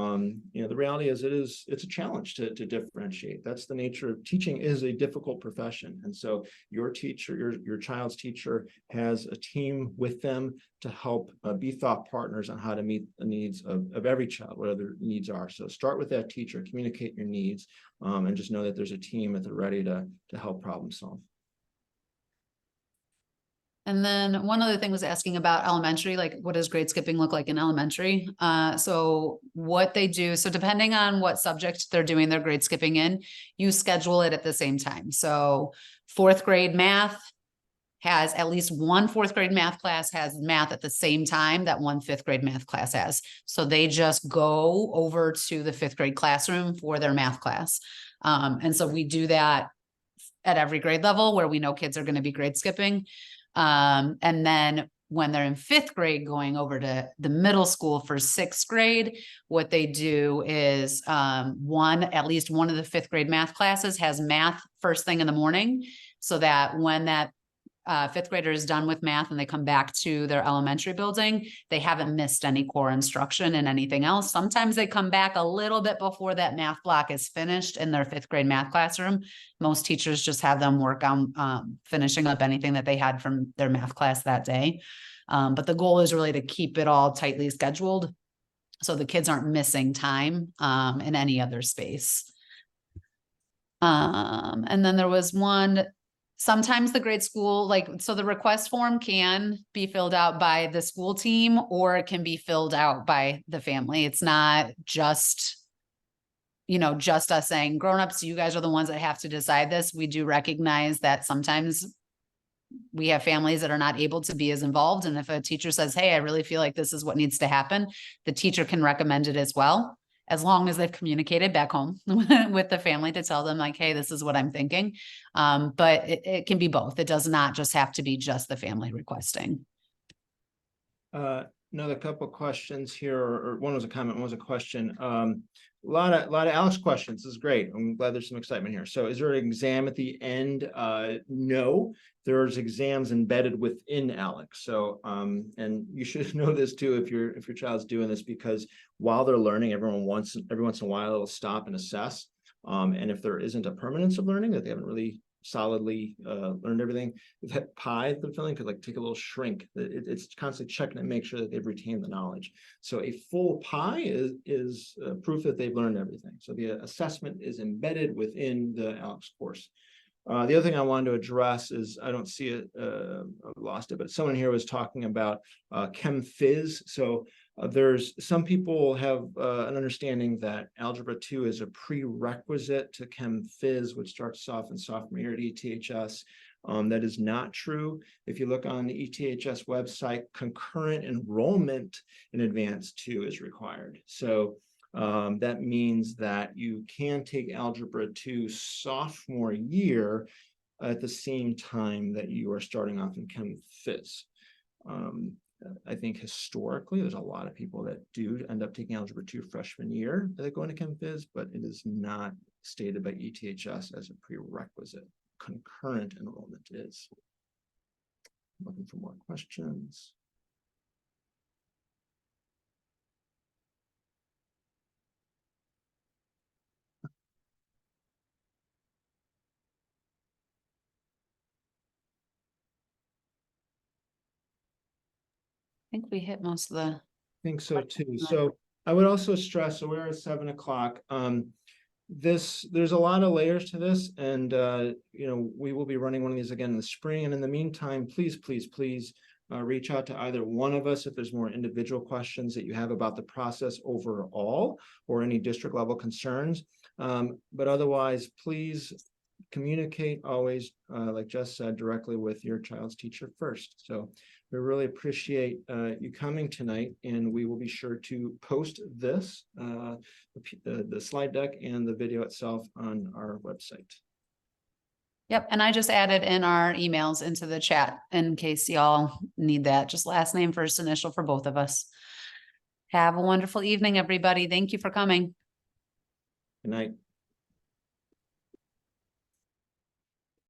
know, the reality is it's a challenge to differentiate. That's the nature of teaching. Is a difficult profession. And so your teacher, your child's teacher has a team with them to help be thought partners on how to meet the needs of every child, whatever their needs are. So start with that teacher, communicate your needs, and just know that there's a team that they're ready to help problem solve. And then one other thing was asking about elementary, like what does grade skipping look like in elementary? So what they do, so depending on what subject they're doing their grade skipping in, you schedule it at the same time. So fourth grade math has at least one fourth grade math class has math at the same time that one fifth grade math class has. So they just go over to the fifth grade classroom for their math class. And so we do that at every grade level where we know kids are going to be grade skipping. And then when they're in fifth grade, going over to the middle school for sixth grade, what they do is at least one of the fifth grade math classes has math first thing in the morning, so that when that fifth grader is done with math and they come back to their elementary building, they haven't missed any core instruction and anything else. Sometimes they come back a little bit before that math block is finished in their fifth grade math classroom. Most teachers just have them work on finishing up anything that they had from their math class that day. But the goal is really to keep it all tightly scheduled so the kids aren't missing time in any other space. And then there was one. Sometimes the grade school, so the request form can be filled out by the school team, or it can be filled out by the family. It's not just, just us saying, grown-ups, you guys are the ones that have to decide this. We do recognize that sometimes we have families that are not able to be as involved. And if a teacher says, hey, I really feel like this is what needs to happen, the teacher can recommend it as well, as long as they've communicated back home with the family to tell them like, hey, this is what I'm thinking. But it can be both. It does not just have to be just the family requesting. Another couple of questions here, or one was a comment, one was a question. A lot of Alex questions. This is great. I'm glad there's some excitement here. So is there an exam at the end? No, there's exams embedded within Alex. So and you should know this too if your child's doing this, because while they're learning, every once in a while it'll stop and assess. And if there isn't a permanence of learning, that they haven't really solidly learned everything, that pie they're filling could take a little shrink. It's constantly checking to make sure that they've retained the knowledge. So a full pie is proof that they've learned everything. So the assessment is embedded within the Alex course. The other thing I wanted to address is, I don't see it, I lost it, but someone here was talking about Chem Phys. So there's some people have an understanding that Algebra 2 is a prerequisite to Chem Phys, which starts off in sophomore year at ETHS. That is not true. If you look on the ETHS website, concurrent enrollment in Advanced 2 is required. So that means that you can take Algebra 2 sophomore year at the same time that you are starting off in Chem Phys. I think historically, there's a lot of people that do end up taking Algebra 2 freshman year that go into Chem Phys, but it is not stated by ETHS as a prerequisite. Concurrent enrollment is. I'm looking for more questions. I think we hit most of the. I think so too. So I would also stress, so we're at 7 o'clock. There's a lot of layers to this, and you know, we will be running one of these again in the spring. And in the meantime, please, please, please reach out to either one of us if there's more individual questions that you have about the process overall or any district level concerns. But otherwise, please communicate always, like Jess said, directly with your child's teacher first. So we really appreciate you coming tonight, and we will be sure to post this, the slide deck and the video itself on our website. Yep, and I just added in our emails into the chat in case y'all need that, just last name, first initial for both of us. Have a wonderful evening, everybody. Thank you for coming. Good night.